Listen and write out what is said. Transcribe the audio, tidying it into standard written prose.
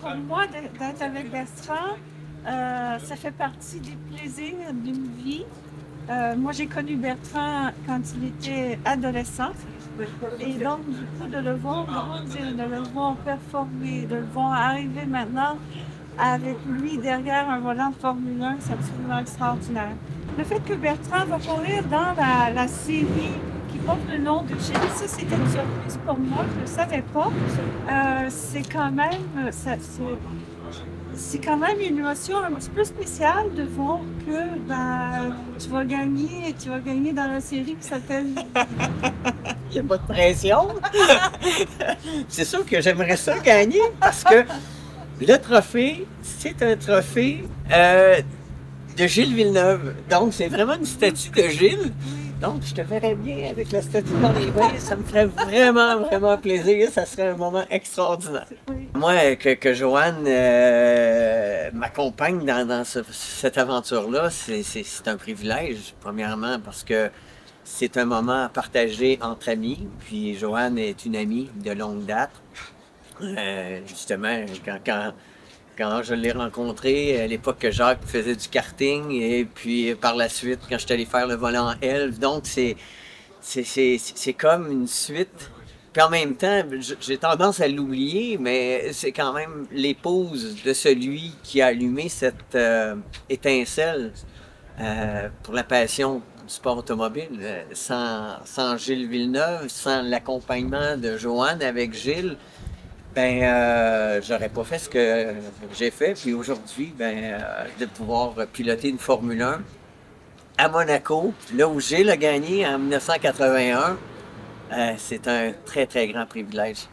Pour moi, d'être avec Bertrand, ça fait partie des plaisirs d'une vie. Moi, j'ai connu Bertrand quand il était adolescent. Et donc, du coup, de le voir grandir, de le voir performer, de le voir arriver maintenant avec lui derrière un volant de Formule 1, c'est absolument extraordinaire. Le fait que Bertrand va courir dans la série qui porte le nom de Gilles, ça c'était une surprise pour moi, je ne le savais pas. C'est quand même, c'est quand même une émotion un petit peu spéciale de voir que ben, tu vas gagner dans la série qui s'appelle. Il n'y a pas de pression. C'est sûr que j'aimerais ça gagner parce que le trophée, c'est un trophée de Gilles Villeneuve. Donc, c'est vraiment une statue de Gilles. Donc, je te verrais bien avec la statue dans les mains. Ça me ferait vraiment, vraiment plaisir. Ça serait un moment extraordinaire. Oui. Moi, que Joanne m'accompagne dans cette aventure-là, c'est un privilège, premièrement, parce que c'est un moment à partager entre amis. Puis Joanne est une amie de longue date. Justement, quand je l'ai rencontré, à l'époque que Jacques faisait du karting, et puis par la suite, quand je suis allé faire le volant en Elf. Donc, c'est comme une suite. Puis en même temps, j'ai tendance à l'oublier, mais c'est quand même l'épouse de celui qui a allumé cette étincelle pour la passion du sport automobile. Sans Gilles Villeneuve, sans l'accompagnement de Joanne avec Gilles, j'aurais pas fait ce que j'ai fait. Puis aujourd'hui, de pouvoir piloter une Formule 1 à Monaco, là où Gilles a gagné en 1981, c'est un très, très grand privilège.